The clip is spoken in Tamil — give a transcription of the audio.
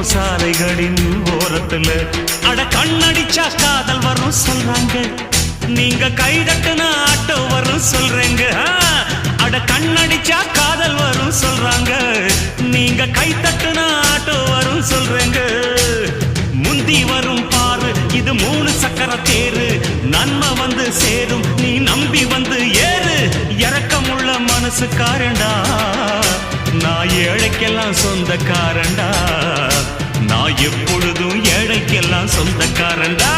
நிற்போம் சாலைகளின் ஓரத்துல. அட கண்ணடிச்சா காதல் வரும் சொல்றாங்க, நீங்க கைதட்டுனா ஆட்டோ வரும் சொல்றேங்க. அட கண்ணடிச்சா காதல் வரும் சொல்றாங்க, நீங்க கைதட்டுனா ஆட்டோ வரும் சொல்றேங்க. முந்தி வரும் பாரு இது 3 சக்கர தேரு, நன்மை வந்து சேரும் நீ நம்பி வந்து ஏறு. இரக்கமுள்ள மனசுக்காரண்டா, நான் ஏழைக்கெல்லாம் சொந்தக்காரண்டா, நான் எப்பொழுதும் ஏழைக்கெல்லாம் சொந்தக்காரண்டா.